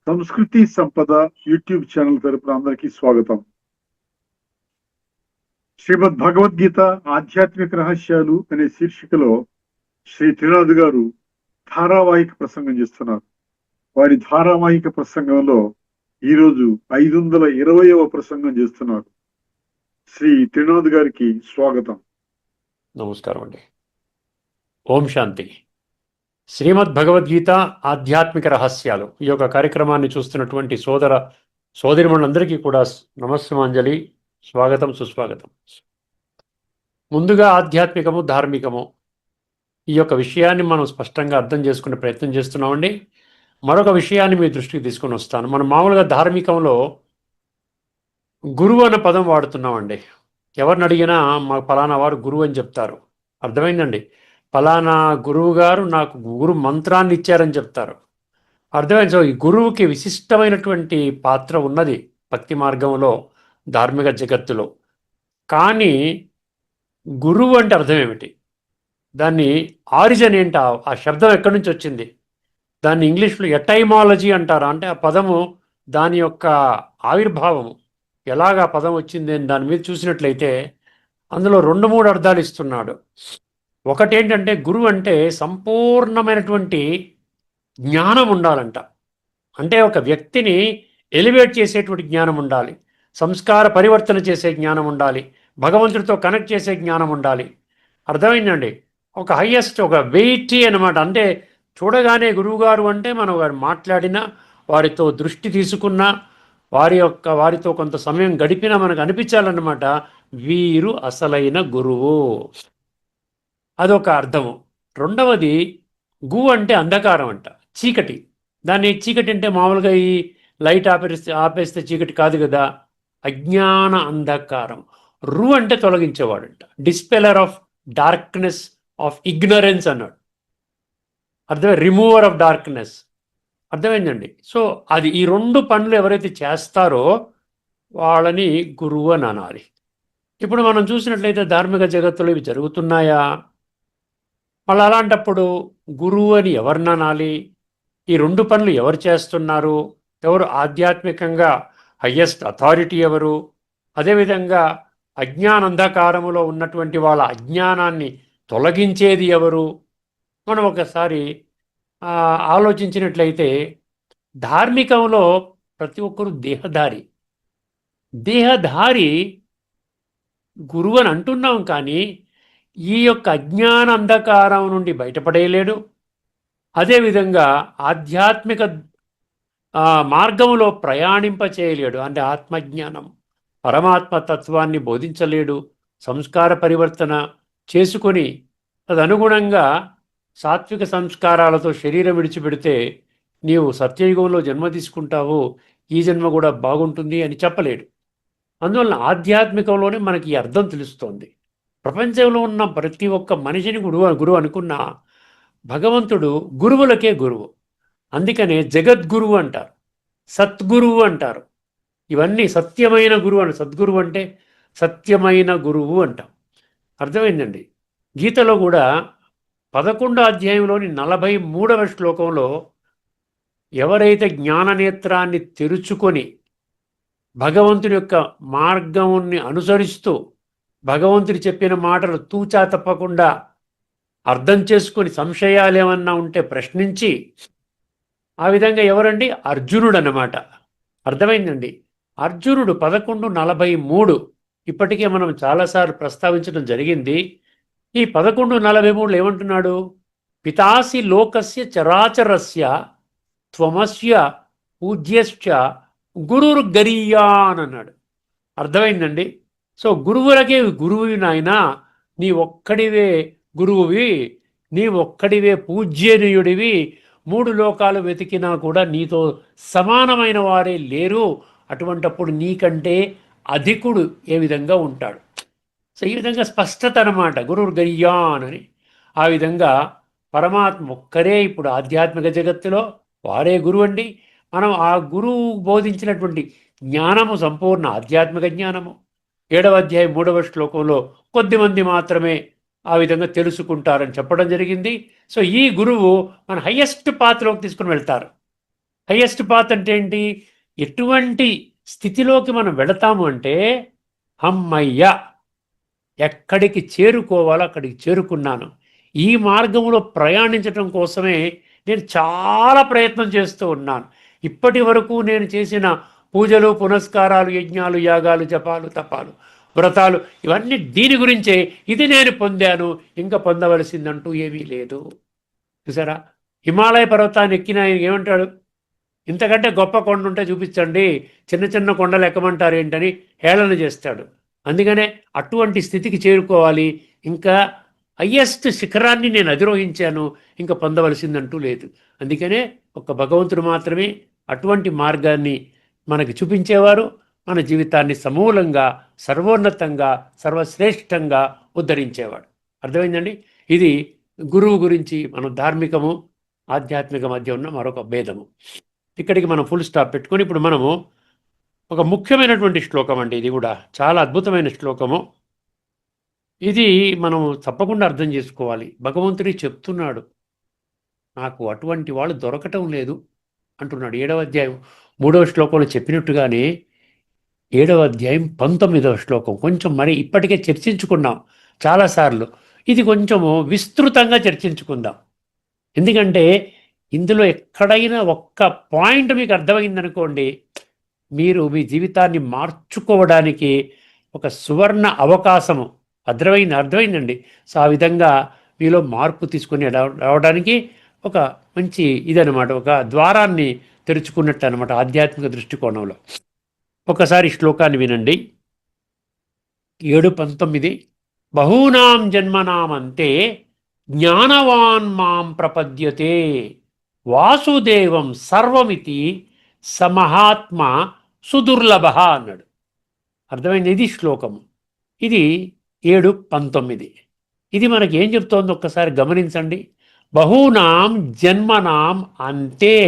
సంస్కృతి సంపద YouTube channel తరపున అందరికీ స్వాగతం. శ్రీమద్ భగవద్గీత ఆధ్యాత్మిక రహస్యాలు అనే శీర్షికలో శ్రీ త్రినాథ్ గారు ధారావాహిక ప్రసంగం చేస్తున్నారు. వారి ధారావాహిక ప్రసంగంలో ఈరోజు 520వ ప్రసంగం చేస్తున్నారు. శ్రీ త్రినాథ్ గారికి స్వాగతం. నమస్కారం అండి. ఓం శాంతి. శ్రీమద్ భగవద్గీత ఆధ్యాత్మిక రహస్యాలు ఈ యొక్క కార్యక్రమాన్ని చూస్తున్నటువంటి సోదరిమణులందరికీ కూడా నమస్సుమాంజలి, స్వాగతం, సుస్వాగతం. ముందుగా ఆధ్యాత్మికము, ధార్మికము ఈ యొక్క విషయాన్ని మనం స్పష్టంగా అర్థం చేసుకునే ప్రయత్నం చేస్తున్నామండి. మరొక విషయాన్ని మీ దృష్టికి తీసుకొని వస్తాను. మనం మామూలుగా ధార్మికంలో గురువు అన్న పదం వాడుతున్నామండి. ఎవరిని అడిగినా మాకు ఫలానా వారు గురువు అని చెప్తారు. అర్థమైందండి. ఫలానా గురువు గారు నాకు గురు మంత్రాన్ని ఇచ్చారని చెప్తారు. అర్థమైంది. సో ఈ గురువుకి విశిష్టమైనటువంటి పాత్ర ఉన్నది భక్తి మార్గంలో, ధార్మిక జగత్తులో. కానీ గురువు అంటే అర్థం ఏమిటి? దాన్ని ఆరిజిన్ ఏంటి? ఆ శబ్దం ఎక్కడి నుంచి వచ్చింది? దాన్ని ఇంగ్లీష్లో ఎటైమాలజీ అంటారు. అంటే ఆ పదము, దాని యొక్క ఆవిర్భావము, ఎలాగా పదం వచ్చింది అని దాని మీద చూసినట్లయితే అందులో 2-3 అర్థాలు ఇస్తున్నాడు. ఒకటేంటంటే గురువు అంటే సంపూర్ణమైనటువంటి జ్ఞానం ఉండాలంట. అంటే ఒక వ్యక్తిని ఎలివేట్ చేసేటువంటి జ్ఞానం ఉండాలి, సంస్కార పరివర్తన చేసే జ్ఞానం ఉండాలి, భగవంతుడితో కనెక్ట్ చేసే జ్ఞానం ఉండాలి. అర్థమైందండి. ఒక హయ్యెస్ట్, ఒక వెయిటీ అనమాట. అంటే చూడగానే గురువుగారు అంటే మనం వారు మాట్లాడినా, వారితో దృష్టి తీసుకున్నా, వారితో కొంత సమయం గడిపినా మనకు అనిపించాలన్నమాట, వీరు అసలైన గురువు. అదొక అర్థము. రెండవది, గు అంటే అంధకారం అంట, చీకటి. దాన్ని చీకటి అంటే మామూలుగా ఈ లైట్ ఆపేస్తే చీకటి కాదు కదా, అజ్ఞాన అంధకారం. రు అంటే తొలగించేవాడంట, డిస్పెలర్ ఆఫ్ డార్క్నెస్ ఆఫ్ ఇగ్నరెన్స్ అన్నాడు. అర్థమే, రిమూవర్ ఆఫ్ డార్క్నెస్. అర్థమైందండి. సో అది ఈ 2 పనులు ఎవరైతే చేస్తారో వాళ్ళని గురువు అని అనాలి. ఇప్పుడు మనం చూసినట్లయితే ధార్మిక జగత్తులో ఇవి జరుగుతున్నాయా? మళ్ళీ అలాంటప్పుడు గురువు అని ఎవరిని అనాలి? ఈ 2 పనులు ఎవరు చేస్తున్నారు? ఎవరు ఆధ్యాత్మికంగా హయ్యెస్ట్ అథారిటీ ఎవరు? అదేవిధంగా అజ్ఞానంధకారములో ఉన్నటువంటి వాళ్ళ అజ్ఞానాన్ని తొలగించేది ఎవరు? మనం ఒకసారి ఆలోచించినట్లయితే ధార్మికంలో ప్రతి ఒక్కరు దేహధారి గురువు అని అంటున్నాం. కానీ ఈ యొక్క అజ్ఞాన అంధకారం నుండి బయటపడేయలేడు. అదేవిధంగా ఆధ్యాత్మిక మార్గంలో ప్రయాణింపచేయలేడు. అంటే ఆత్మజ్ఞానం, పరమాత్మ తత్వాన్ని బోధించలేడు. సంస్కార పరివర్తన చేసుకొని తదనుగుణంగా సాత్విక సంస్కారాలతో శరీరం విడిచిపెడితే నీవు సత్యయుగంలో జన్మ తీసుకుంటావు, ఈ జన్మ కూడా బాగుంటుంది అని చెప్పలేడు. అందువలన ఆధ్యాత్మికంలోనే మనకి ఈ అర్థం తెలుస్తోంది. ప్రపంచంలో ఉన్న ప్రతి ఒక్క మనిషిని గురువు అనుకున్న భగవంతుడు గురువులకే గురువు. అందుకనే జగద్గురువు అంటారు, సద్గురువు అంటారు. ఇవన్నీ సత్యమైన గురువు అని. సద్గురువు అంటే సత్యమైన గురువు అంటాం. అర్థమైందండి. గీతలో కూడా 11వ అధ్యాయంలోని 43వ శ్లోకంలో ఎవరైతే జ్ఞాననేత్రాన్ని తెరుచుకొని భగవంతుని యొక్క మార్గాన్ని అనుసరిస్తూ భగవంతుడు చెప్పిన మాటలు తూచా తప్పకుండా అర్థం చేసుకొని సంశయాలు ఏమన్నా ఉంటే ప్రశ్నించి, ఆ విధంగా ఎవరండి? అర్జునుడు అన్నమాట. అర్థమైందండి. అర్జునుడు 11:43 ఇప్పటికే మనం చాలాసార్లు ప్రస్తావించడం జరిగింది. ఈ 11:43 ఏమంటున్నాడు? పితాసి లోకస్య చరాచరస్య త్వమస్య పూజ్యశ్చ గురుర్గరీయాన్ అన్నాడు. అర్థమైందండి. సో గురువులకే గురువువి నాయనా, నీ ఒక్కడివే గురువువి, నీ ఒక్కడివే పూజ్యనీయుడివి. 3 లోకాలు వెతికినా కూడా నీతో సమానమైన వారే లేరు. అటువంటప్పుడు నీకంటే అధికుడు ఏ విధంగా ఉంటాడు? సో ఈ విధంగా స్పష్టత అన్నమాట, గురుర్గరీయాన్ అని. ఆ విధంగా పరమాత్మ ఒక్కరే ఇప్పుడు ఆధ్యాత్మిక జగత్తులో వారే గురువు అండి. మనం ఆ గురువు బోధించినటువంటి జ్ఞానము సంపూర్ణ ఆధ్యాత్మిక జ్ఞానము 7వ అధ్యాయం 3వ శ్లోకంలో కొద్దిమంది మాత్రమే ఆ విధంగా తెలుసుకుంటారని చెప్పడం జరిగింది. సో ఈ గురువు మన హయ్యెస్ట్ పాత్రలోకి తీసుకుని వెళ్తారు. హయ్యెస్ట్ పాత్ అంటే ఏంటి? ఎటువంటి స్థితిలోకి మనం వెళతాము అంటే, అమ్మయ్య, ఎక్కడికి చేరుకోవాలో అక్కడికి చేరుకున్నాను. ఈ మార్గంలో ప్రయాణించటం కోసమే నేను చాలా ప్రయత్నం చేస్తూ ఉన్నాను. ఇప్పటి వరకు నేను చేసిన పూజలు, పునస్కారాలు, యజ్ఞాలు, యాగాలు, జపాలు, తపాలు, వ్రతాలు, ఇవన్నీ దీని గురించే. ఇది నేను పొందాను, ఇంకా పొందవలసిందంటూ ఏమీ లేదు. చూసారా? హిమాలయ పర్వతాన్ని ఎక్కిన ఆయన ఏమంటాడు? ఇంతకంటే గొప్ప కొండ ఉంటే చూపించండి, చిన్న చిన్న కొండలు ఎక్కమంటారు ఏంటని హేళన చేస్తాడు. అందుకనే అటువంటి స్థితికి చేరుకోవాలి. ఇంకా హయ్యెస్ట్ శిఖరాన్ని నేను అధిరోహించాను, ఇంకా పొందవలసిందంటూ లేదు. అందుకనే ఒక భగవంతుడు మాత్రమే అటువంటి మార్గాన్ని మనకి చూపించేవారు, మన జీవితాన్ని సమూలంగా, సర్వోన్నతంగా, సర్వశ్రేష్టంగా ఉద్ధరించేవాడు. అర్థమైందండి? ఇది గురువు గురించి మనం ధార్మికము, ఆధ్యాత్మిక మధ్య ఉన్న మరొక భేదము. ఇక్కడికి మనం ఫుల్ స్టాప్ పెట్టుకొని ఇప్పుడు మనము ఒక ముఖ్యమైనటువంటి శ్లోకం అండి. ఇది కూడా చాలా అద్భుతమైన శ్లోకము. ఇది మనం తప్పకుండా అర్థం చేసుకోవాలి. భగవంతుడి చెప్తున్నాడు, నాకు అటువంటి వాళ్ళు దొరకటం లేదు అంటున్నాడు. 7వ అధ్యాయం 3వ శ్లోకంలో చెప్పినట్టుగానే 7వ అధ్యాయం 19వ శ్లోకం కొంచెం మరి ఇప్పటికే చర్చించుకున్నాం చాలాసార్లు. ఇది కొంచెము విస్తృతంగా చర్చించుకుందాం. ఎందుకంటే ఇందులో ఎక్కడైనా ఒక్క పాయింట్ మీకు అర్థమైందనుకోండి, మీరు మీ జీవితాన్ని మార్చుకోవడానికి ఒక సువర్ణ అవకాశము అర్థమైందండి. సో ఆ విధంగా మీలో మార్పు తీసుకుని రావడానికి ఒక మంచి ఇదనమాట, ఒక ద్వారాన్ని తెరుచుకున్నట్టు అనమాట ఆధ్యాత్మిక దృష్టికోణంలో. ఒకసారి శ్లోకాన్ని వినండి. 7:19 బహూనాం జన్మనామంతే జ్ఞానవాన్ మాం ప్రపద్యతే వాసుదేవం సర్వమితి సమహాత్మ సుదుర్లభ అన్నాడు. అర్థమైంది? ఇది శ్లోకము. ఇది 7:19. ఇది మనకి ఏం చెప్తోంది ఒక్కసారి గమనించండి. బహూనాం జన్మనాం అంతే.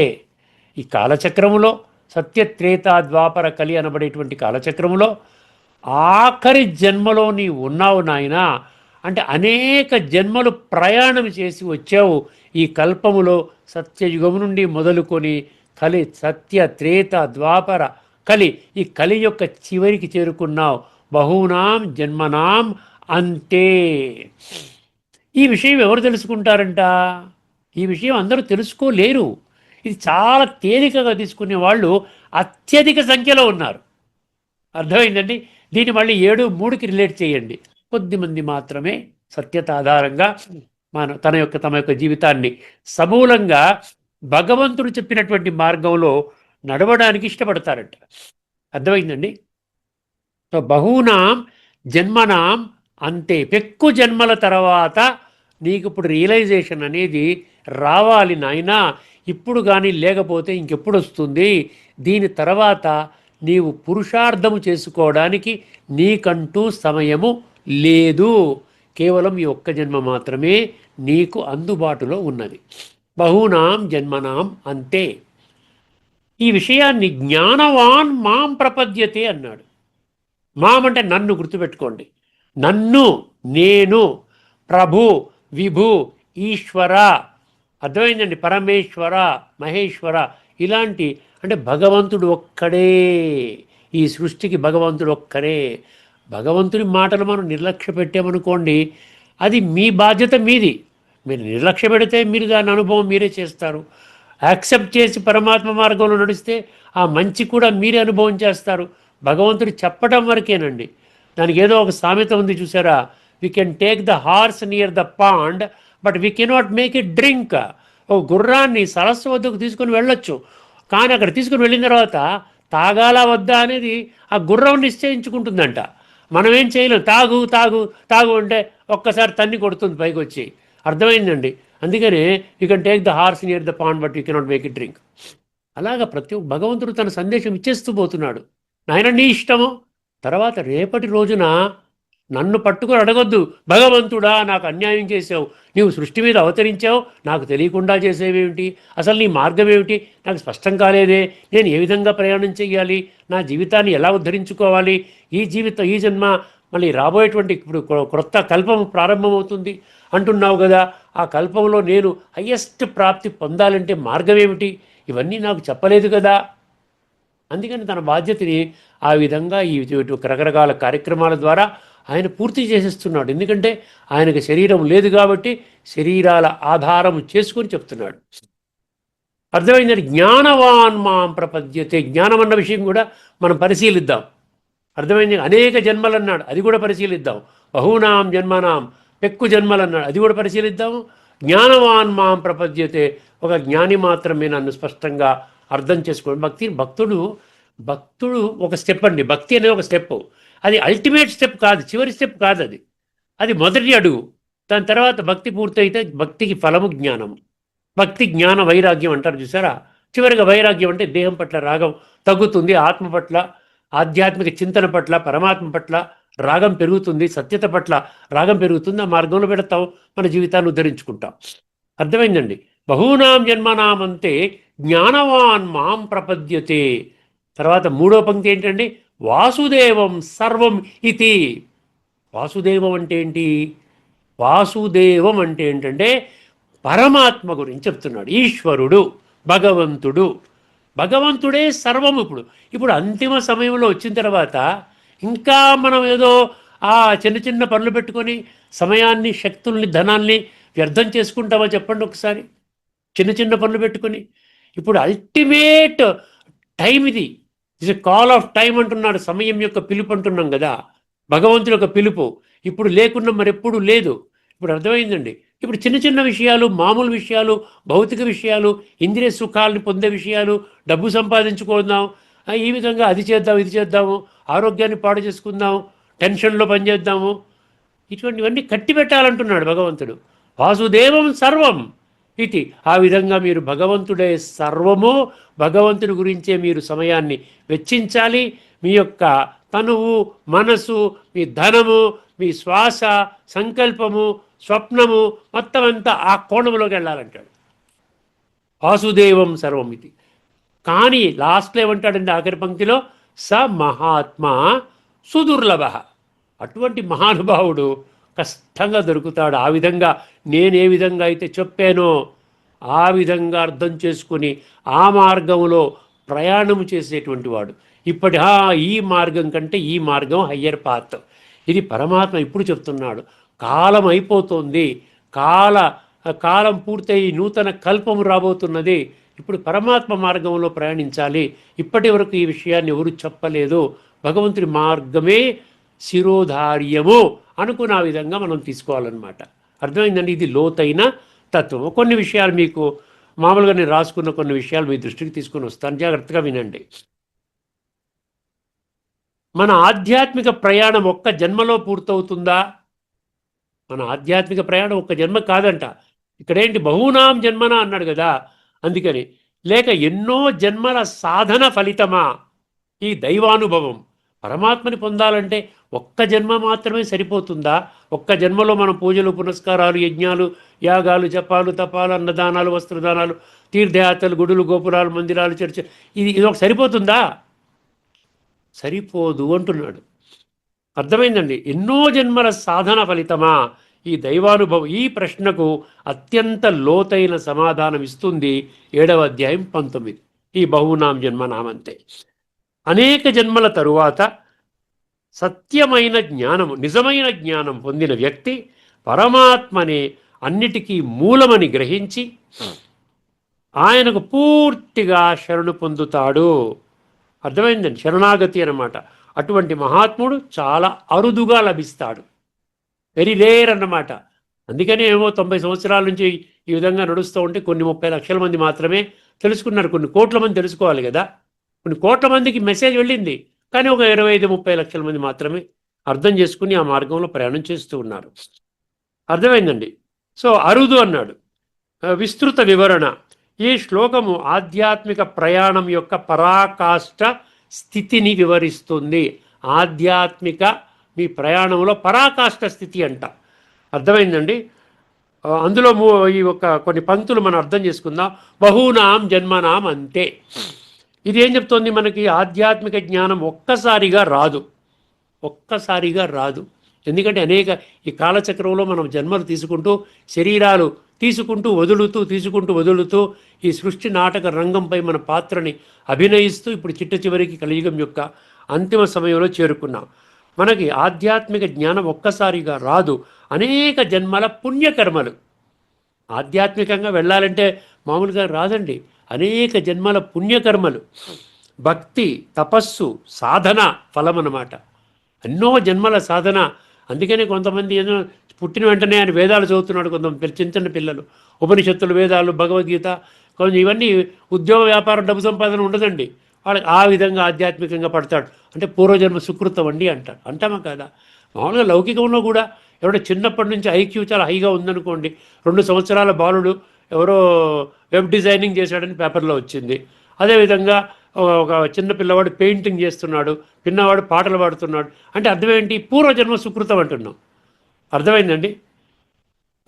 ఈ కాలచక్రములో, సత్యత్రేత ద్వాపర కలి అనబడేటువంటి కాలచక్రములో ఆఖరి జన్మలో నీ ఉన్నావు నాయన. అంటే అనేక జన్మలు ప్రయాణం చేసి వచ్చావు. ఈ కల్పములో సత్యయుగము నుండి మొదలుకొని కలి, సత్య, త్రేత, ద్వాపర, కలి, ఈ కలి యొక్క చివరికి చేరుకున్నావు. బహూనాం జన్మనాం అంతే. ఈ విషయం ఎవరు తెలుసుకుంటారంట? ఈ విషయం అందరూ తెలుసుకోలేరు. ఇది చాలా తేలికగా తీసుకునే వాళ్ళు అత్యధిక సంఖ్యలో ఉన్నారు. అర్థమైందండి? దీన్ని మళ్ళీ 7:3కి రిలేట్ చేయండి. కొద్దిమంది మాత్రమే సత్యత ఆధారంగా తమ యొక్క జీవితాన్ని సమూలంగా భగవంతుడు చెప్పినటువంటి మార్గంలో నడవడానికి ఇష్టపడతారంట. అర్థమైందండి? సో బహూనాం జన్మనాం అంతే. పెక్కు జన్మల తర్వాత నీకు ఇప్పుడు రియలైజేషన్ అనేది రావాలి నాయనా. ఇప్పుడు కానీ లేకపోతే ఇంకెప్పుడు వస్తుంది? దీని తర్వాత నీవు పురుషార్థము చేసుకోవడానికి నీకంటూ సమయము లేదు. కేవలం ఈ ఒక్క జన్మ మాత్రమే నీకు అందుబాటులో ఉన్నది. బహూనాం జన్మనాం అంతే. ఈ విషయాన్ని జ్ఞానవాన్ మాం ప్రపద్యతే అన్నాడు. మాం అంటే నన్ను గుర్తుపెట్టుకోండి. నన్ను, నేను, ప్రభు, విభు, ఈశ్వర, అర్థమైందండి? పరమేశ్వర, మహేశ్వర, ఇలాంటి అంటే భగవంతుడు ఒక్కడే. ఈ సృష్టికి భగవంతుడు ఒక్కడే. భగవంతుని మాటలు మనం నిర్లక్ష్య పెట్టామనుకోండి, అది మీ బాధ్యత, మీది. మీరు నిర్లక్ష్య పెడితే మీరు దాని అనుభవం మీరే చేస్తారు. యాక్సెప్ట్ చేసి పరమాత్మ మార్గంలో నడిస్తే ఆ మంచి కూడా మీరే అనుభవం చేస్తారు. భగవంతుడు చెప్పడం వరకేనండి. దానికి ఏదో ఒక సామెత ఉంది చూసారా, we can take the horse near the pond but we cannot make it drink. ఒక గుర్రాన్ని సరస్సు వద్దకు తీసుకుని వెళ్ళొచ్చు, కానీ అక్కడ తీసుకుని వెళ్ళిన తర్వాత తాగాలా వద్దా అనేది ఆ గుర్రం నిశ్చయించుకుంటుందంట. మనం ఏం చేయలేం. తాగు తాగు తాగు అంటే ఒక్కసారి తన్ని కొడుతుంది పైకి వచ్చి. అర్థమైందండి? అందుకనే you can take the horse near the pond but you cannot make it drink. అలాగా ప్రతి భగవంతుడు తన సందేశం ఇచ్చేస్తూ పోతున్నాడు. నాయన నీ ఇష్టము. తర్వాత రేపటి రోజున నన్ను పట్టుకొని అడగొద్దు, భగవంతుడా నాకు అన్యాయం చేసావు, నీవు సృష్టి మీద అవతరించావు, నాకు తెలియకుండా చేసేవేమిటి, అసలు నీ మార్గం ఏమిటి నాకు స్పష్టం కాలేదే, నేను ఏ విధంగా ప్రయాణం చేయాలి, నా జీవితాన్ని ఎలా ఉద్ధరించుకోవాలి, ఈ జన్మ మళ్ళీ రాబోయేటువంటి ఇప్పుడు క్రొత్త కల్పం ప్రారంభమవుతుంది అంటున్నావు కదా, ఆ కల్పంలో నేను హయ్యెస్ట్ ప్రాప్తి పొందాలంటే మార్గం ఏమిటి, ఇవన్నీ నాకు చెప్పలేదు కదా. అందుకని తన బాధ్యతని ఆ విధంగా ఈ రకరకాల కార్యక్రమాల ద్వారా ఆయన పూర్తి చేసేస్తున్నాడు. ఎందుకంటే ఆయనకు శరీరం లేదు కాబట్టి శరీరాల ఆధారం చేసుకొని చెప్తున్నాడు. అర్థమైందండి. జ్ఞానవాన్ మాం ప్రపద్యతే, జ్ఞానం అన్న విషయం కూడా మనం పరిశీలిద్దాం. అర్థమైంది. అనేక జన్మలు అన్నాడు, అది కూడా పరిశీలిద్దాం. బహూనాం జన్మనాం, పెక్కు జన్మలు అన్నాడు, అది కూడా పరిశీలిద్దాము. జ్ఞానవాన్ మాం ప్రపద్యతే, ఒక జ్ఞాని మాత్రమే నన్ను స్పష్టంగా అర్థం చేసుకోండి. భక్తుడు ఒక స్టెప్ అండి. భక్తి అనేది ఒక స్టెప్. అది అల్టిమేట్ స్టెప్ కాదు, చివరి స్టెప్ కాదు, అది మొదటి అడుగు. దాని తర్వాత భక్తి పూర్తయితే భక్తికి ఫలము జ్ఞానము. భక్తి జ్ఞాన వైరాగ్యం అంటారు చూసారా. చివరిగా వైరాగ్యం అంటే దేహం పట్ల రాగం తగ్గుతుంది, ఆత్మ పట్ల, ఆధ్యాత్మిక చింతన పట్ల, పరమాత్మ పట్ల రాగం పెరుగుతుంది, సత్యత పట్ల రాగం పెరుగుతుంది. ఆ మార్గంలో పెడతాం, మన జీవితాన్ని ఉద్ధరించుకుంటాం. అర్థమైందండి. బహూనాం జన్మనామంతే జ్ఞానవాన్ మాం ప్రపద్యతే. తర్వాత మూడో పంక్తి ఏంటండి, వాసుదేవం సర్వం ఇది. వాసుదేవం అంటే ఏంటి? వాసుదేవం అంటే ఏంటంటే పరమాత్మ గురించి చెప్తున్నాడు. ఈశ్వరుడు, భగవంతుడే సర్వం. ఇప్పుడు అంతిమ సమయంలో వచ్చిన తర్వాత ఇంకా మనం ఏదో ఆ చిన్న చిన్న పనులు పెట్టుకొని సమయాన్ని, శక్తుల్ని, ధనాల్ని వ్యర్థం చేసుకుంటామా చెప్పండి ఒకసారి. చిన్న చిన్న పనులు పెట్టుకొని ఇప్పుడు అల్టిమేట్ టైం ఇది. It's a call of time అంటున్నాడు. సమయం యొక్క పిలుపు అంటున్నాం కదా, భగవంతుడి యొక్క పిలుపు. ఇప్పుడు లేకున్నా మరెప్పుడు లేదు. ఇప్పుడు అర్థమైందండి. ఇప్పుడు చిన్న చిన్న విషయాలు, మామూలు విషయాలు, భౌతిక విషయాలు, ఇంద్రియ సుఖాలను పొందే విషయాలు, డబ్బు సంపాదించుకుందాం, ఈ విధంగా అది చేద్దాం, ఇది చేద్దాము, ఆరోగ్యాన్ని పాడు చేసుకుందాం, టెన్షన్లో పనిచేద్దాము, ఇటువంటివన్నీ కట్టిపెట్టాలంటున్నాడు భగవంతుడు. వాసుదేవం సర్వం ఇది. ఆ విధంగా మీరు భగవంతుడే సర్వము, భగవంతుడి గురించే మీరు సమయాన్ని వెచ్చించాలి. మీ యొక్క తనువు, మనసు, మీ ధనము, మీ శ్వాస, సంకల్పము, స్వప్నము మొత్తం అంతా ఆ కోణంలోకి వెళ్ళాలంటాడు. వాసుదేవం సర్వం ఇది. కానీ లాస్ట్లో ఏమంటాడండి ఆఖరి పంక్తిలో, స మహాత్మా సుదుర్లభ. అటువంటి మహానుభావుడు కష్టంగా దొరుకుతాడు. ఆ విధంగా నేనే విధంగా అయితే చెప్పానో ఆ విధంగా అర్థం చేసుకుని ఆ మార్గంలో ప్రయాణం చేసేటువంటి వాడు. ఈ మార్గం కంటే ఈ మార్గం హయ్యర్ పాత్. ఇది పరమాత్మ ఇప్పుడు చెప్తున్నాడు. కాలం అయిపోతుంది, కాలం పూర్తయి నూతన కల్పము రాబోతున్నది. ఇప్పుడు పరమాత్మ మార్గంలో ప్రయాణించాలి. ఇప్పటి వరకు ఈ విషయాన్ని ఎవరు చెప్పలేదు. భగవంతుడి మార్గమే శిరోధార్యము అనుకున్న విధంగా మనం తీసుకోవాలన్నమాట. అర్థమైందండి. ఇది లోతైన తత్వం. కొన్ని విషయాలు మీకు మామూలుగా నేను రాసుకున్న కొన్ని విషయాలు మీ దృష్టికి తీసుకొని వస్తాను, జాగ్రత్తగా వినండి. మన ఆధ్యాత్మిక ప్రయాణం ఒక్క జన్మలో పూర్తవుతుందా? మన ఆధ్యాత్మిక ప్రయాణం ఒక్క జన్మ కాదంట. ఇక్కడేంటి బహూనాం జన్మన అన్నాడు కదా, అందుకని. లేక ఎన్నో జన్మల సాధన ఫలితమా ఈ దైవానుభవం? పరమాత్మని పొందాలంటే ఒక్క జన్మ మాత్రమే సరిపోతుందా? ఒక్క జన్మలో మనం పూజలు, పునస్కారాలు, యజ్ఞాలు, యాగాలు, జపాలు, తపాలు, అన్నదానాలు, వస్త్రదానాలు, తీర్థయాత్రలు, గుడులు, గోపురాలు, మందిరాలు, చర్చ, ఇది ఒక సరిపోతుందా? సరిపోదు అంటున్నాడు. అర్థమైందండి. ఎన్నో జన్మల సాధన ఫలితమా ఈ దైవానుభవం? ఈ ప్రశ్నకు అత్యంత లోతైన సమాధానం ఇస్తుంది 7వ అధ్యాయం 19. ఈ బహునాం జన్మనామంతే. అనేక జన్మల తరువాత సత్యమైన జ్ఞానము, నిజమైన జ్ఞానం పొందిన వ్యక్తి పరమాత్మనే అన్నిటికీ మూలమని గ్రహించి ఆయనకు పూర్తిగా శరణు పొందుతాడు. అర్థమైందండి. శరణాగతి అన్నమాట. అటువంటి మహాత్ముడు చాలా అరుదుగా లభిస్తాడు. వెరీ రేర్ అన్నమాట. అందుకనే ఏమో 90 సంవత్సరాల నుంచి ఈ విధంగా నడుస్తూ ఉంటే కొన్ని 30 లక్షల మంది మాత్రమే తెలుసుకున్నారు. కొన్ని కోట్ల మంది తెలుసుకోవాలి కదా. కొన్ని కోట్ల మందికి మెసేజ్ వెళ్ళింది, కానీ ఒక 25-30 లక్షల మంది మాత్రమే అర్థం చేసుకుని ఆ మార్గంలో ప్రయాణం చేస్తూ ఉన్నారు. అర్థమైందండి. సో అరుదు అన్నాడు. విస్తృత వివరణ. ఈ శ్లోకము ఆధ్యాత్మిక ప్రయాణం యొక్క పరాకాష్ఠ స్థితిని వివరిస్తుంది. ఆధ్యాత్మిక మీ ప్రయాణంలో పరాకాష్ఠ స్థితి అంట. అర్థమైందండి. అందులో ఈ కొన్ని పంక్తులు మనం అర్థం చేసుకుందాం. బహూనాం జన్మనాం అంతే. ఇది ఏం చెప్తోంది మనకి? ఆధ్యాత్మిక జ్ఞానం ఒక్కసారిగా రాదు. ఎందుకంటే ఈ కాలచక్రంలో మనం జన్మలు తీసుకుంటూ శరీరాలు తీసుకుంటూ వదులుతూ ఈ సృష్టి నాటక రంగంపై మన పాత్రని అభినయిస్తూ ఇప్పుడు చిట్ట చివరికి కలియుగం యొక్క అంతిమ సమయంలో చేరుకున్నాం. మనకి ఆధ్యాత్మిక జ్ఞానం ఒక్కసారిగా రాదు, అనేక జన్మల పుణ్యకర్మలు. ఆధ్యాత్మికంగా వెళ్ళాలంటే మామూలుగా రాదండి, అనేక జన్మల పుణ్యకర్మలు, భక్తి, తపస్సు, సాధన ఫలం అన్నమాట. ఎన్నో జన్మల సాధన. అందుకనే కొంతమంది ఏదో పుట్టిన వెంటనే ఆయన వేదాలు చదువుతున్నాడు, కొంతమంది చిన్న చిన్న పిల్లలు ఉపనిషత్తులు, వేదాలు, భగవద్గీత, కొంచెం ఇవన్నీ ఉద్యోగ వ్యాపారం, డబ్బు సంపాదన ఉండదండి. వాళ్ళకి ఆ విధంగా ఆధ్యాత్మికంగా పడతాడు. అంటే పూర్వజన్మ సుకృతం అండి అంటారు. అంటామా కదా? మామూలుగా లౌకికంలో కూడా ఎవడో చిన్నప్పటి నుంచి ఐక్యూ చాలా హైగా ఉందనుకోండి, 2 సంవత్సరాల బాలుడు ఎవరో వెబ్ డిజైనింగ్ చేశాడని పేపర్లో వచ్చింది. అదేవిధంగా ఒక చిన్న పిల్లవాడు పెయింటింగ్ చేస్తున్నాడు, పిన్నవాడు పాటలు పాడుతున్నాడు. అంటే అర్థం ఏంటి? పూర్వజన్మ సుకృతం అంటున్నాం. అర్థమైందండి?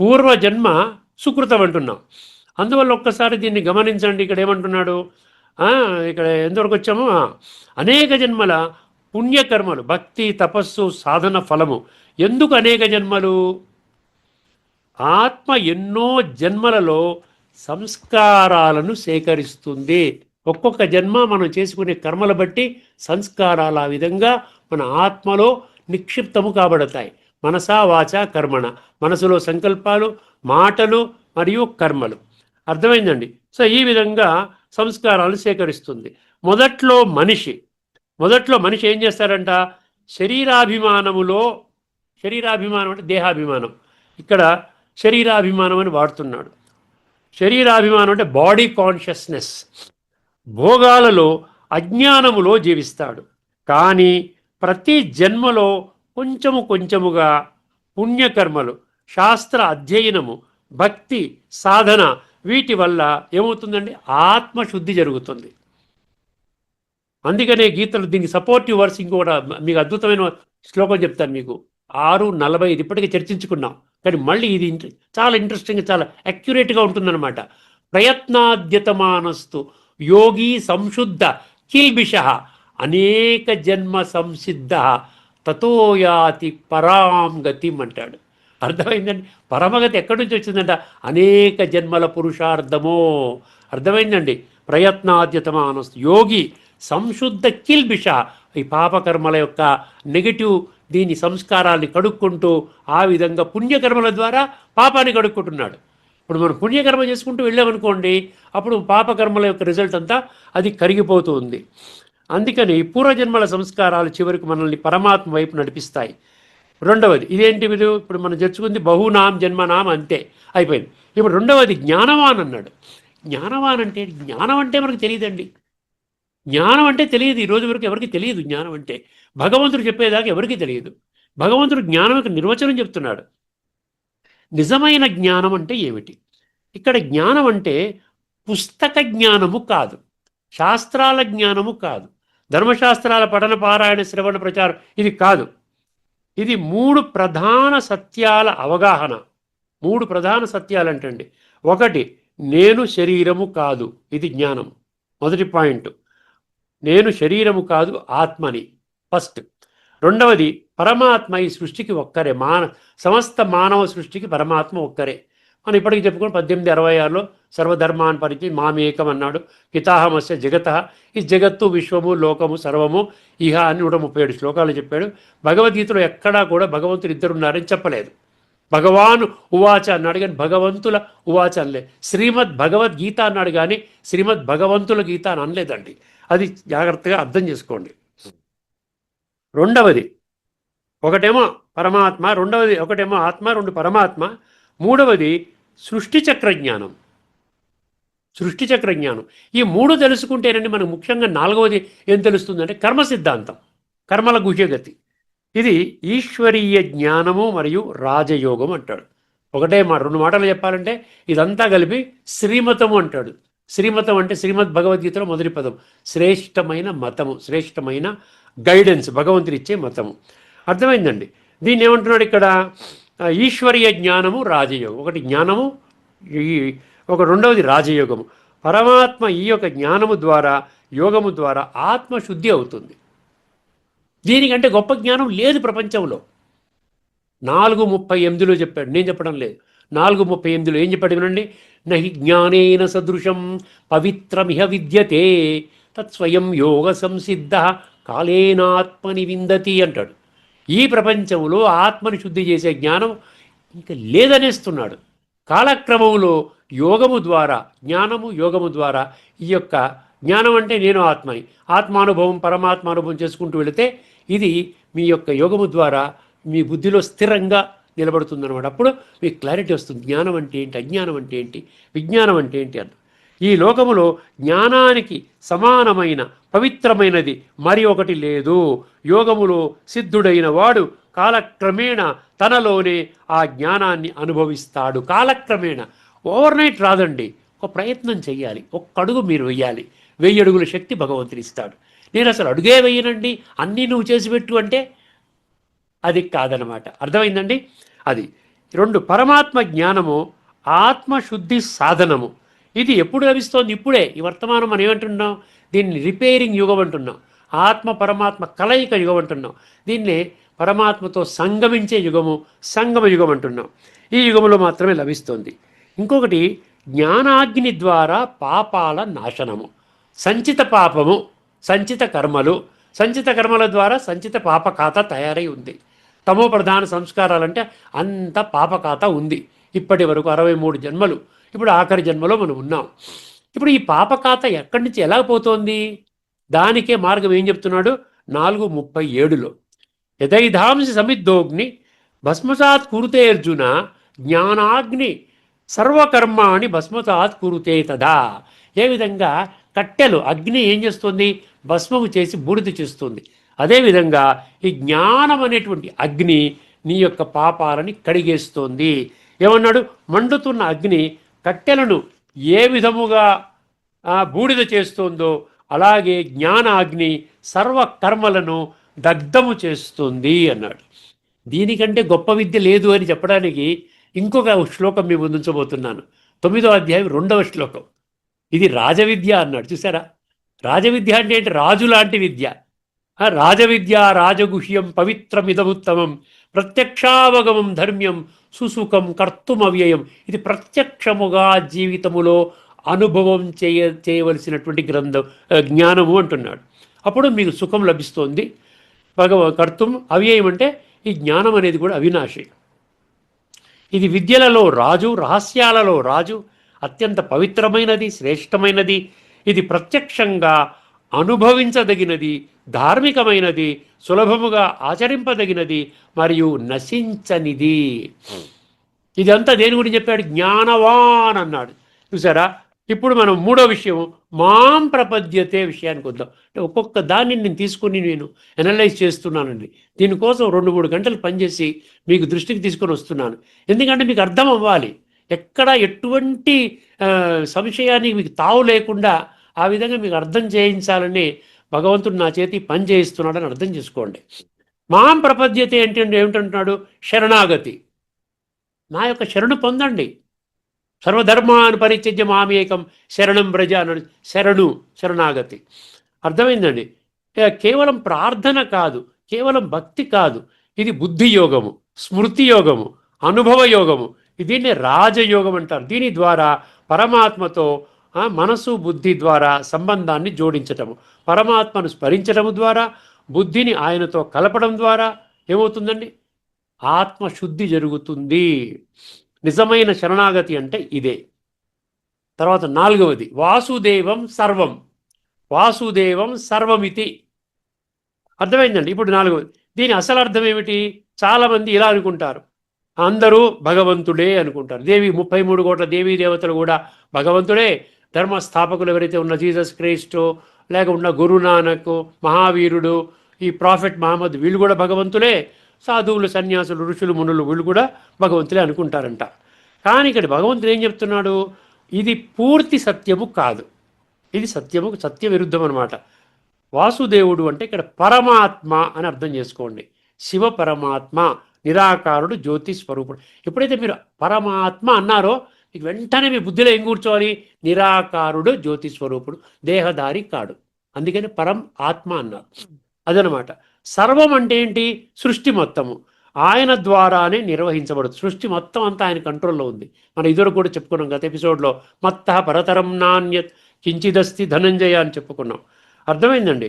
పూర్వజన్మ సుకృతం అంటున్నాం. అందువల్ల ఒక్కసారి దీన్ని గమనించండి. ఇక్కడ ఏమంటున్నాడు? ఇక్కడ ఎంతవరకు వచ్చాము? అనేక జన్మల పుణ్యకర్మలు, భక్తి, తపస్సు, సాధన ఫలము. ఎందుకు అనేక జన్మలు? ఆత్మ ఎన్నో జన్మలలో సంస్కారాలను సేకరిస్తుంది. ఒక్కొక్క జన్మ మనం చేసుకునే కర్మల బట్టి సంస్కారాలు ఆ విధంగా మన ఆత్మలో నిక్షిప్తము కాబడతాయి. మనసా వాచ కర్మణ, మనసులో సంకల్పాలు, మాటలు మరియు కర్మలు. అర్థమైందండి? సో ఈ విధంగా సంస్కారాలను సేకరిస్తుంది. మొదట్లో మనిషి ఏం చేస్తారంట? శరీరాభిమానం అంటే దేహాభిమానం. ఇక్కడ శరీరాభిమానం అని వాడుతున్నాడు. శరీరాభిమానం అంటే బాడీ కాన్షియస్నెస్. భోగాలలో, అజ్ఞానములో జీవిస్తాడు. కానీ ప్రతి జన్మలో కొంచెముగా పుణ్యకర్మలు, శాస్త్ర అధ్యయనము, భక్తి, సాధన, వీటి వల్ల ఏమవుతుందండి? ఆత్మశుద్ధి జరుగుతుంది. అందుకనే గీతలు దీనికి సపోర్టివ్ వర్స్ ఇంకొకటి మీకు అద్భుతమైన శ్లోకం చెప్తాను మీకు. 6:45 ఇప్పటికే చర్చించుకున్నాం, కానీ మళ్ళీ ఇది చాలా ఇంట్రెస్టింగ్, చాలా అక్యురేట్గా ఉంటుందన్నమాట. ప్రయత్నాద్యతమానస్తు యోగి సంశుద్ధ కిల్బిష అనేక జన్మ సంసిద్ధ తతోయాతి పరాం గతిం అంటాడు. అర్థమైందండి? పరమగతి ఎక్కడి నుంచి వచ్చిందంట? అనేక జన్మల పురుషార్థమో. అర్థమైందండి? ప్రయత్నాద్యతమానస్తు యోగి సంశుద్ధ కిల్బిష, ఈ పాపకర్మల యొక్క నెగిటివ్ దీని సంస్కారాన్ని కడుక్కుంటూ ఆ విధంగా పుణ్యకర్మల ద్వారా పాపాన్ని కడుక్కుంటున్నాడు. ఇప్పుడు మనం పుణ్యకర్మ చేసుకుంటూ వెళ్ళామనుకోండి, అప్పుడు పాపకర్మల యొక్క రిజల్ట్ అంతా అది కరిగిపోతూ ఉంది. అందుకని పూర్వజన్మల సంస్కారాలు చివరికి మనల్ని పరమాత్మ వైపు నడిపిస్తాయి. రెండవది ఇదేంటి? ఇప్పుడు మనం చర్చుకుంది బహునాం జన్మనాం, అంతే అయిపోయింది. ఇప్పుడు రెండవది జ్ఞానవాన్ అన్నాడు. జ్ఞానం అంటే మనకు తెలియదండి. జ్ఞానం అంటే తెలియదు. ఈ రోజు వరకు ఎవరికి తెలియదు జ్ఞానం అంటే. భగవంతుడు చెప్పేదాకా ఎవరికి తెలియదు. భగవంతుడు జ్ఞానం యొక్క నిర్వచనం చెప్తున్నాడు. నిజమైన జ్ఞానం అంటే ఏమిటి? ఇక్కడ జ్ఞానం అంటే పుస్తక జ్ఞానము కాదు, శాస్త్రాల జ్ఞానము కాదు, ధర్మశాస్త్రాల పఠన పారాయణ శ్రవణ ప్రచారం ఇది కాదు. ఇది 3 ప్రధాన సత్యాల అవగాహన. 3 ప్రధాన సత్యాలు అంటండి. ఒకటి, నేను శరీరము కాదు, ఇది జ్ఞానం. మొదటి పాయింట్, నేను శరీరము కాదు, ఆత్మని ఫస్ట్. రెండవది, పరమాత్మ ఈ సృష్టికి ఒక్కరే, సమస్త మానవ సృష్టికి పరమాత్మ ఒక్కరే. మనం ఇప్పటికీ చెప్పుకొని 1866లో సర్వధర్మాన్ పరిచయం మామేకం అన్నాడు. పితాహమస్య జగత, ఈ జగత్తు, విశ్వము, లోకము, సర్వము, ఇహ అని 137 శ్లోకాలు చెప్పాడు. భగవద్గీతలో ఎక్కడా కూడా భగవంతుడు ఇద్దరున్నారని చెప్పలేదు. భగవాన్ ఉవాచ అన్నాడు కానీ భగవంతుల ఉవాచ అనలే. శ్రీమద్ భగవద్గీత అన్నాడు కానీ శ్రీమద్ భగవంతుల గీత అని అనలేదండి. అది జాగ్రత్తగా అర్థం చేసుకోండి. రెండవది, ఒకటేమో పరమాత్మ, ఒకటేమో ఆత్మ, 2 పరమాత్మ, మూడవది సృష్టి చక్ర జ్ఞానం. ఈ 3 తెలుసుకుంటేనండి మనకు ముఖ్యంగా 4వది ఏం తెలుస్తుందంటే కర్మ సిద్ధాంతం, కర్మల గుహ్యగతి. ఇది ఈశ్వరీయ జ్ఞానము మరియు రాజయోగం అంటాడు. ఒకటే 2 మాటలు చెప్పాలంటే ఇదంతా కలిపి శ్రీమతము అంటాడు. శ్రీమతం అంటే శ్రీమద్ భగవద్గీతలో మొదటి పదం, శ్రేష్టమైన మతము, శ్రేష్టమైన గైడెన్స్, భగవంతుడు ఇచ్చే మతము. అర్థమైందండి? దీన్ని ఏమంటున్నాడు ఇక్కడ? ఈశ్వరీయ జ్ఞానము, రాజయోగం. ఒకటి జ్ఞానము, రెండవది రాజయోగము. పరమాత్మ ఈ యొక్క జ్ఞానము ద్వారా, యోగము ద్వారా ఆత్మశుద్ధి అవుతుంది. దీనికంటే గొప్ప జ్ఞానం లేదు ప్రపంచంలో. 4:38లో చెప్పాడు, నేను చెప్పడం లేదు. 4:38లో ఏం చెప్పాడు వినండి. నహి జ్ఞానేన సదృశం పవిత్రమిహ విద్యతే తత్స్వయం యోగ సంసిద్ధ కాలేనాత్మని విందతి అంటాడు. ఈ ప్రపంచంలో ఆత్మని శుద్ధి చేసే జ్ఞానం ఇంకా లేదనేస్తున్నాడు. కాలక్రమంలో యోగము ద్వారా, జ్ఞానము యోగము ద్వారా ఈ యొక్క జ్ఞానం అంటే నేను ఆత్మని, ఆత్మానుభవం పరమాత్మానుభవం చేసుకుంటూ వెళితే ఇది మీ యొక్క యోగము ద్వారా మీ బుద్ధిలో స్థిరంగా నిలబడుతుందన్నమాట. అప్పుడు మీకు క్లారిటీ వస్తుంది. జ్ఞానం అంటే ఏంటి, అజ్ఞానం అంటే ఏంటి, విజ్ఞానం అంటే ఏంటి అన్న. ఈ లోకములో జ్ఞానానికి సమానమైన పవిత్రమైనది మరి ఒకటి లేదు. యోగములో సిద్ధుడైన వాడు కాలక్రమేణా తనలోనే ఆ జ్ఞానాన్ని అనుభవిస్తాడు. కాలక్రమేణా, ఓవర్నైట్ రాదండి. ఒక ప్రయత్నం చేయాలి. ఒక్క అడుగు మీరు వెయ్యాలి. 1000 అడుగుల శక్తి భగవంతుడు ఇస్తాడు. నేను అసలు అడుగే వేయనండి, అన్నీ నువ్వు చేసి పెట్టు అంటే అది కాదనమాట. అర్థమైందండి? అది 2 పరమాత్మ జ్ఞానము, ఆత్మశుద్ధి సాధనము. ఇది ఎప్పుడు లభిస్తోంది? ఇప్పుడే. ఈ వర్తమానం మనం ఏమంటున్నాం? దీన్ని రిపేరింగ్ యుగం అంటున్నాం. ఆత్మ పరమాత్మ కలయిక యుగం అంటున్నాం. దీన్నే పరమాత్మతో సంగమించే యుగము, సంగమ యుగం అంటున్నాం. ఈ యుగంలో మాత్రమే లభిస్తుంది. ఇంకొకటి జ్ఞానాగ్ని ద్వారా పాపాల నాశనము. సంచిత పాపము, సంచిత కర్మలు, సంచిత కర్మల ద్వారా సంచిత పాప ఖాతా తయారై ఉంది. తమో ప్రధాన సంస్కారాలంటే అంత పాప ఖాతా ఉంది. ఇప్పటి వరకు 63 జన్మలు. ఇప్పుడు ఆఖరి జన్మలో మనం ఉన్నాం. ఇప్పుడు ఈ పాప ఖాతా ఎక్కడి నుంచి ఎలా పోతోంది? దానికే మార్గం ఏం చెప్తున్నాడు? 4:37లో యథైధాంసి సమిద్ధోగ్ని భస్మసాత్ కురుతే అర్జున జ్ఞానాగ్ని సర్వకర్మాణి భస్మసాత్ కురుతే తదా. ఏ విధంగా కట్టెలు అగ్ని ఏం చేస్తుంది? భస్మము చేసి బూడిద చేస్తుంది. అదేవిధంగా ఈ జ్ఞానం అనేటువంటి అగ్ని నీ యొక్క పాపాలని కడిగేస్తోంది. ఏమన్నాడు? మండుతున్న అగ్ని కట్టెలను ఏ విధముగా బూడిద చేస్తుందో అలాగే జ్ఞాన అగ్ని సర్వకర్మలను దగ్ధము చేస్తుంది అన్నాడు. దీనికంటే గొప్ప విద్య లేదు అని చెప్పడానికి ఇంకొక శ్లోకం మీ ముందుంచబోతున్నాను. 9వ అధ్యాయం 2వ శ్లోకం. ఇది రాజవిద్య అన్నాడు. చూసారా? రాజవిద్య అంటే ఏంటి? రాజు లాంటి విద్య. రాజవిద్య రాజగుహ్యం పవిత్రమిదముత్తమం ప్రత్యక్షావగమం ధర్మ్యం సుసుఖం కర్తుమవ్యయం. ఇది ప్రత్యక్షముగా జీవితములో అనుభవం చేయవలసినటువంటి జ్ఞానము అంటున్నాడు. అప్పుడు మీకు సుఖం లభిస్తోంది. కర్తుం అవ్యయం అంటే ఈ జ్ఞానం అనేది కూడా అవినాశి. ఇది విద్యలలో రాజు, రహస్యాలలో రాజు, అత్యంత పవిత్రమైనది, శ్రేష్టమైనది. ఇది ప్రత్యక్షంగా అనుభవించదగినది, ధార్మికమైనది, సులభముగా ఆచరింపదగినది మరియు నశించనిది. ఇదంతా దేని గురించి చెప్పాడు? జ్ఞానవాన్ అన్నాడు. చూసారా? ఇప్పుడు మనం 3వ విషయం మాం ప్రపద్యతే విషయానికి వద్దాం. అంటే ఒక్కొక్క దాన్ని నేను తీసుకుని నేను అనలైజ్ చేస్తున్నానండి. దీనికోసం 2-3 గంటలు పనిచేసి మీకు దృష్టికి తీసుకొని వస్తున్నాను. ఎందుకంటే మీకు అర్థం అవ్వాలి. ఎక్కడ ఎటువంటి సంశయానికి మీకు తావు లేకుండా ఆ విధంగా మీకు అర్థం చేయించాలని భగవంతుడు నా చేతి పని చేయిస్తున్నాడని అర్థం చేసుకోండి. మాం ప్రపద్యతే అంటే ఏమిటంటున్నాడు? శరణాగతి. నా యొక్క శరణు పొందండి. సర్వధర్మాన్ పరిత్యజ్య మామేకం శరణం వ్రజ అన్నాడు. శరణాగతి. అర్థమైందండి? కేవలం ప్రార్థన కాదు, కేవలం భక్తి కాదు. ఇది బుద్ధి యోగము, స్మృతి యోగము, అనుభవ యోగము. దీన్ని రాజయోగం అంటారు. దీని ద్వారా పరమాత్మతో మనసు బుద్ధి ద్వారా సంబంధాన్ని జోడించటము, పరమాత్మను స్మరించటము ద్వారా, బుద్ధిని ఆయనతో కలపడం ద్వారా ఏమవుతుందండి? ఆత్మశుద్ధి జరుగుతుంది. నిజమైన శరణాగతి అంటే ఇదే. తర్వాత 4వది వాసుదేవం సర్వం. వాసుదేవం సర్వమితి. అర్థమైందండి? ఇప్పుడు 4వది. దీని అసలు అర్థం ఏమిటి? చాలామంది ఇలా అనుకుంటారు, అందరూ భగవంతుడే అనుకుంటారు. 33 కోట్ల దేవీ దేవతలు కూడా భగవంతుడే. ధర్మస్థాపకులు ఎవరైతే ఉన్న జీసస్ క్రైస్టు, లేక ఉన్న గురునానక్, మహావీరుడు, ఈ ప్రాఫెట్ మహమ్మద్, వీళ్ళు కూడా భగవంతులే. సాధువులు, సన్యాసులు, ఋషులు, మునులు వీళ్ళు కూడా భగవంతులే అనుకుంటారంట. కానీ ఇక్కడ భగవంతుడు ఏం చెప్తున్నాడు? ఇది పూర్తి సత్యము కాదు. ఇది సత్య విరుద్ధం అనమాట. వాసుదేవుడు అంటే ఇక్కడ పరమాత్మ అని అర్థం చేసుకోండి. శివ పరమాత్మ, నిరాకారుడు, జ్యోతి స్వరూపుడు. ఎప్పుడైతే మీరు పరమాత్మ అన్నారో మీకు వెంటనే మీ బుద్ధిలో ఏం కూర్చోవాలి? నిరాకారుడు, జ్యోతి స్వరూపుడు, దేహధారి కాడు. అందుకని పరం ఆత్మ అన్నారు. అదనమాట. సర్వం అంటే ఏంటి? సృష్టి మొత్తము. ఆయన ద్వారానే నిర్వహించబడుతుంది. సృష్టి మొత్తం అంతా ఆయన కంట్రోల్లో ఉంది. మనం ఇదివరకు కూడా చెప్పుకున్నాం గత ఎపిసోడ్లో, మత్త పరతరం నాణ్యత్ కించిదస్తి ధనంజయ అని చెప్పుకున్నాం. అర్థమైందండి.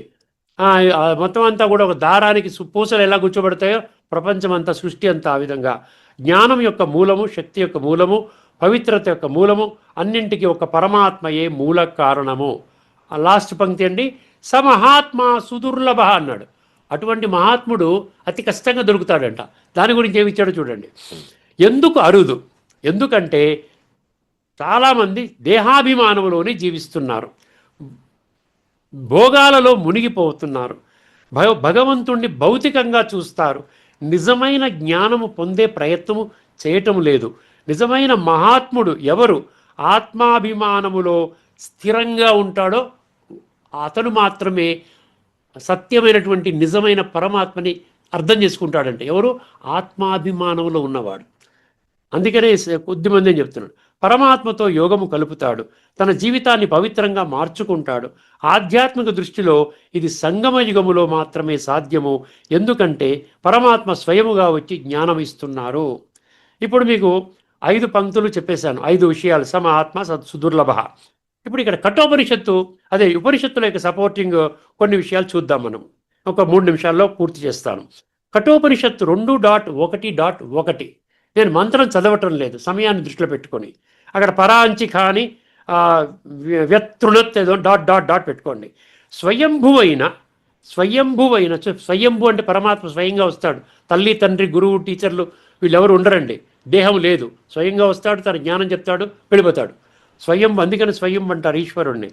మొత్తం అంతా కూడా ఒక దారానికి పూసలు ఎలా కూర్చోబెడతాయో ప్రపంచం అంతా, సృష్టి అంతా ఆ విధంగా. జ్ఞానం యొక్క మూలము, శక్తి యొక్క మూలము, పవిత్రత యొక్క మూలము, అన్నింటికి ఒక పరమాత్మయే మూల కారణము. ఆ లాస్ట్ పంక్తి అండి, సమహాత్మ సుదుర్లభ అన్నాడు. అటువంటి మహాత్ముడు అతి కష్టంగా దొరుకుతాడంట. దాని గురించి ఏమి ఇచ్చాడో చూడండి. ఎందుకు అరుదు? ఎందుకంటే చాలామంది దేహాభిమానములోనే జీవిస్తున్నారు, భోగాలలో మునిగిపోతున్నారు, భగవంతుణ్ణి భౌతికంగా చూస్తారు, నిజమైన జ్ఞానము పొందే ప్రయత్నము చేయటం లేదు. నిజమైన మహాత్ముడు ఎవరు ఆత్మాభిమానములో స్థిరంగా ఉంటాడో అతను మాత్రమే సత్యమైనటువంటి నిజమైన పరమాత్మని అర్థం చేసుకుంటాడంటే. ఎవరు? ఆత్మాభిమానంలో ఉన్నవాడు. అందుకనే కొద్దిమంది అని చెప్తున్నాడు, పరమాత్మతో యోగము కలుపుతాడు, తన జీవితాన్ని పవిత్రంగా మార్చుకుంటాడు. ఆధ్యాత్మిక దృష్టిలో ఇది సంగమ యుగములో మాత్రమే సాధ్యము. ఎందుకంటే పరమాత్మ స్వయముగా వచ్చి జ్ఞానం ఇస్తున్నారు. ఇప్పుడు మీకు 5 పంక్తులు చెప్పేశాను, 5 విషయాలు. సమ ఆత్మ సుదుర్లభ. ఇప్పుడు ఇక్కడ కఠోపనిషత్తు, అదే ఉపనిషత్తుల యొక్క సపోర్టింగ్ కొన్ని విషయాలు చూద్దాం. మనం ఒక 3 నిమిషాల్లో పూర్తి చేస్తాను. కఠోపనిషత్తు 2.1.1. నేను మంత్రం చదవటం లేదు, సమయాన్ని దృష్టిలో పెట్టుకొని. అక్కడ పరాంచి కానీ వ్యతృణత్ ఏదో డాట్ పెట్టుకోండి. స్వయంభువైన స్వయంభు అంటే పరమాత్మ స్వయంగా వస్తాడు. తల్లి, తండ్రి, గురువు, టీచర్లు వీళ్ళెవరు ఉండరండి. దేహం లేదు, స్వయంగా వస్తాడు, తన జ్ఞానం చెప్తాడు, వెళ్ళిపోతాడు. స్వయం, అందుకని స్వయం అంటారు ఈశ్వరుణ్ణి.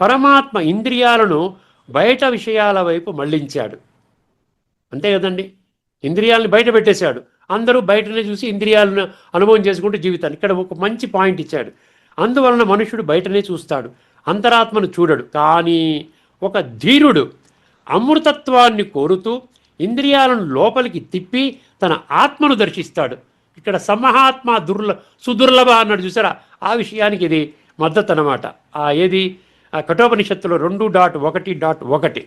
పరమాత్మ ఇంద్రియాలను బయట విషయాల వైపు మళ్లించాడు, అంతే కదండి. ఇంద్రియాలను బయట పెట్టేశాడు. అందరూ బయటనే చూసి ఇంద్రియాలను అనుభవం చేసుకుంటూ జీవితాన్ని. ఇక్కడ ఒక మంచి పాయింట్ ఇచ్చాడు. అందువలన మనుషుడు బయటనే చూస్తాడు, అంతరాత్మను చూడడు. కానీ ఒక ధీరుడు అమృతత్వాన్ని కోరుతూ ఇంద్రియాలను లోపలికి తిప్పి తన ఆత్మను దర్శిస్తాడు. ఇక్కడ సమహాత్మ సుదుర్లభ అన్నాడు చూసారా, ఆ విషయానికి ఇది మద్దతు అన్నమాట. ఏది కఠోపనిషత్తులో 2.1.1.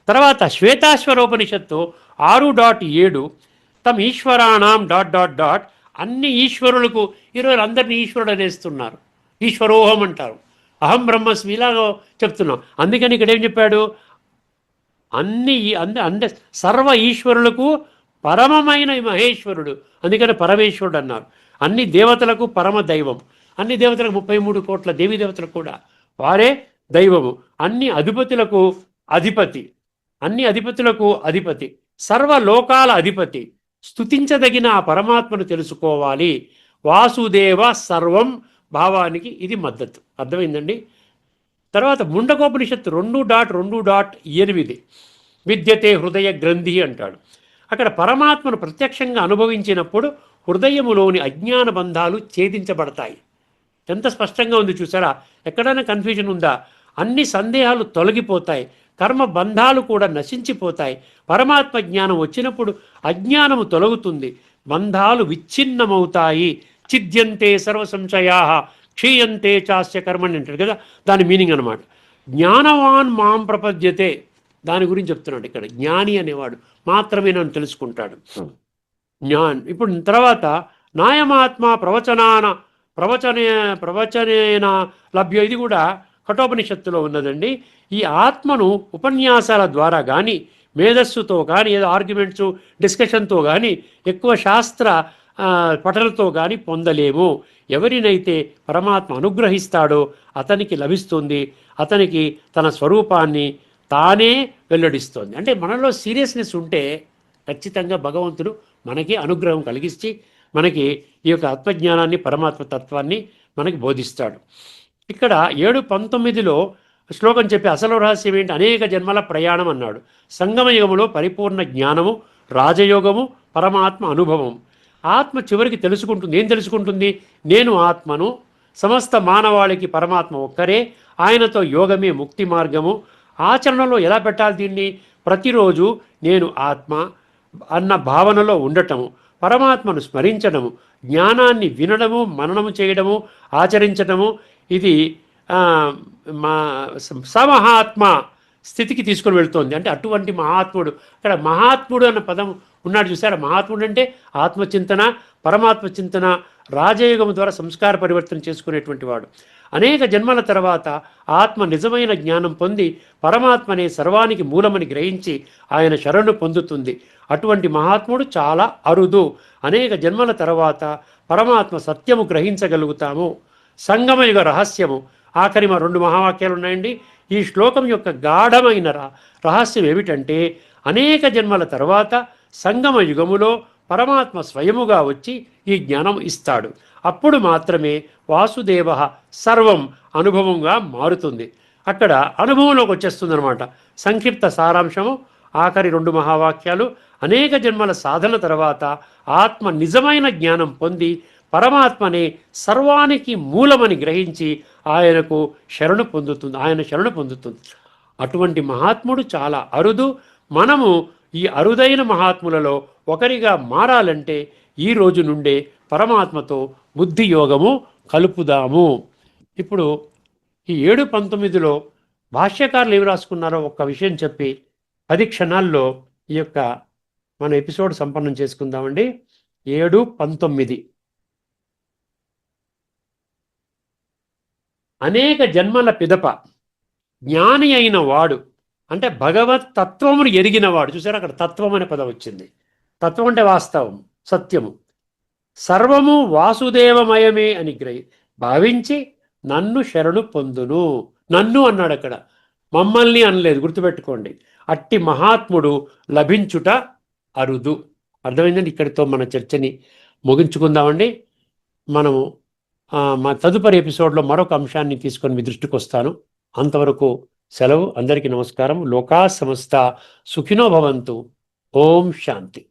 తర్వాత శ్వేతాశ్వరోపనిషత్తు 6.7 తమ ఈశ్వరాణం ... అన్ని ఈశ్వరులకు ఈరోజు అందరినీ ఈశ్వరుడు అనేస్తున్నారు, ఈశ్వరోహం అంటారు, అహం బ్రహ్మస్మి ఇలాగో చెప్తున్నాం. అందుకని ఇక్కడ ఏం చెప్పాడు, అన్ని సర్వ ఈశ్వరులకు పరమమైన మహేశ్వరుడు, అందుకని పరమేశ్వరుడు అన్నారు. అన్ని దేవతలకు పరమ దైవం, అన్ని దేవతలకు 33 కోట్ల దేవీ దేవతలకు కూడా వారే దైవము. అన్ని అధిపతులకు అధిపతి, అన్ని అధిపతులకు అధిపతి, సర్వలోకాల అధిపతి. స్తుతించదగిన ఆ పరమాత్మను తెలుసుకోవాలి. వాసుదేవ సర్వం భావానికి ఇది మద్దతు. అర్థమైందండి. తర్వాత ముండకోపనిషత్తు 2.2.8 విద్యతే హృదయ గ్రంథి అంటాడు. అక్కడ పరమాత్మను ప్రత్యక్షంగా అనుభవించినప్పుడు హృదయములోని అజ్ఞాన బంధాలు ఛేదించబడతాయి. ఎంత స్పష్టంగా ఉంది చూసారా, ఎక్కడైనా కన్ఫ్యూజన్ ఉందా? అన్ని సందేహాలు తొలగిపోతాయి, కర్మ బంధాలు కూడా నశించిపోతాయి. పరమాత్మ జ్ఞానం వచ్చినప్పుడు అజ్ఞానము తొలగుతుంది, బంధాలు విచ్ఛిన్నమవుతాయి. ఛిద్యంతే సర్వ సంశయా క్షీయంతే చాస్య కర్మని అంటాడు కదా, దాని మీనింగ్ అనమాట. జ్ఞానవాన్ మాం ప్రపద్యతే, దాని గురించి చెప్తున్నాడు ఇక్కడ. జ్ఞాని అనేవాడు మాత్రమే నన్ను తెలుసుకుంటాడు. ఇప్పుడు తర్వాత నాయమాత్మ ప్రవచనేన లభ్య, ఇది కూడా కఠోపనిషత్తులో ఉన్నదండి. ఈ ఆత్మను ఉపన్యాసాల ద్వారా కానీ, మేధస్సుతో కానీ, ఏదో ఆర్గ్యుమెంట్స్ డిస్కషన్తో కానీ, ఎక్కువ శాస్త్ర పఠనతో కానీ పొందలేము. ఎవరినైతే పరమాత్మ అనుగ్రహిస్తాడో అతనికి లభిస్తుంది, అతనికి తన స్వరూపాన్ని తానే వెల్లడిస్తుంది. అంటే మనలో సీరియస్నెస్ ఉంటే ఖచ్చితంగా భగవంతుడు మనకి అనుగ్రహం కలిగించి మనకి ఈ యొక్క ఆత్మజ్ఞానాన్ని, పరమాత్మ తత్వాన్ని మనకి బోధిస్తాడు. ఇక్కడ 7:19లో శ్లోకం చెప్పి అసలు రహస్యం ఏంటి, అనేక జన్మల ప్రయాణం అన్నాడు. సంగమయుగములో పరిపూర్ణ జ్ఞానము, రాజయోగము, పరమాత్మ అనుభవం. ఆత్మ చివరికి తెలుసుకుంటుంది. ఏం తెలుసుకుంటుంది? నేను ఆత్మను, సమస్త మానవాళికి పరమాత్మ ఒక్కరే, ఆయనతో యోగమే ముక్తి మార్గము. ఆచరణలో ఎలా పెట్టాలి దీన్ని? ప్రతిరోజు నేను ఆత్మ అన్న భావనలో ఉండటము, పరమాత్మను స్మరించడము, జ్ఞానాన్ని వినడము, మననము చేయడము, ఆచరించడము. ఇది మా సమహాత్మ స్థితికి తీసుకొని వెళ్తోంది. అంటే అటువంటి మహాత్ముడు, అక్కడ మహాత్ముడు అన్న పదం ఉన్నాడు చూసారా. మహాత్ముడు అంటే ఆత్మచింతన, పరమాత్మ చింతన, రాజయోగం ద్వారా సంస్కార పరివర్తన చేసుకునేటువంటి వాడు. అనేక జన్మల తర్వాత ఆత్మ నిజమైన జ్ఞానం పొంది పరమాత్మనే సర్వానికి మూలమని గ్రహించి ఆయన శరణు పొందుతుంది. అటువంటి మహాత్ముడు చాలా అరుదు. అనేక జన్మల తర్వాత పరమాత్మ సత్యము గ్రహించగలుగుతాము. సంగమయుగ రహస్యము. ఆఖరి మా 2 మహావాక్యాలు ఉన్నాయండి. ఈ శ్లోకం యొక్క గాఢమైన రహస్యం ఏమిటంటే, అనేక జన్మల తర్వాత సంగమ యుగములో పరమాత్మ స్వయముగా వచ్చి ఈ జ్ఞానం ఇస్తాడు. అప్పుడు మాత్రమే వాసుదేవ సర్వం అనుభవంగా మారుతుంది. అక్కడ అనుభవంలోకి వచ్చేస్తుంది అనమాట. సంక్షిప్త సారాంశము ఆఖరి 2 మహావాక్యాలు. అనేక జన్మల సాధన తర్వాత ఆత్మ నిజమైన జ్ఞానం పొంది పరమాత్మనే సర్వానికి మూలమని గ్రహించి ఆయన శరణు పొందుతుంది. అటువంటి మహాత్ముడు చాలా అరుదు. మనము ఈ అరుదైన మహాత్ములలో ఒకరిగా మారాలంటే ఈ రోజు నుండే పరమాత్మతో బుద్ధి యోగము కలుపుదాము. ఇప్పుడు ఈ 7:19లో భాష్యకారులు ఏమి రాసుకున్నారో ఒక్క విషయం చెప్పి 10 క్షణాల్లో ఈ యొక్క మన ఎపిసోడ్ సంపన్నం చేసుకుందామండి. 7:19 అనేక జన్మల పిదప జ్ఞాని అయిన వాడు, అంటే భగవత్ తత్వమును ఎరిగిన వాడు. చూసారా, అక్కడ తత్వం అనే పదం వచ్చింది. తత్వం అంటే వాస్తవం, సత్యము. సర్వము వాసుదేవమయమే అని భావించి నన్ను శరణు పొందును. నన్ను అన్నాడు అక్కడ, మమ్మల్ని అనలేదు, గుర్తుపెట్టుకోండి. అట్టి మహాత్ముడు లభించుట అరుదు. అర్థమైందండి? ఇక్కడితో మన చర్చని ముగించుకుందామండి. మనము మా తదుపరి ఎపిసోడ్లో మరొక అంశాన్ని తీసుకొని మీ దృష్టికి వస్తాను. అంతవరకు సెలవు. అందరికీ నమస్కారం. లోకా సమస్త సుఖినో భవంతు. ఓం శాంతి.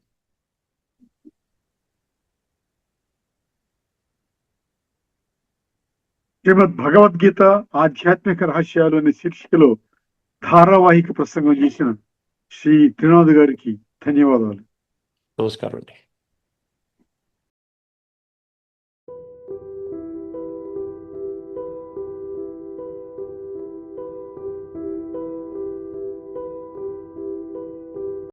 శ్రీమద్ భగవద్గీత ఆధ్యాత్మిక రహస్యాలు అనే శీర్షికలో ధారావాహిక ప్రసంగం చేసిన శ్రీ త్రినాథ్ గారికి ధన్యవాదాలు. నమస్కారం అండి.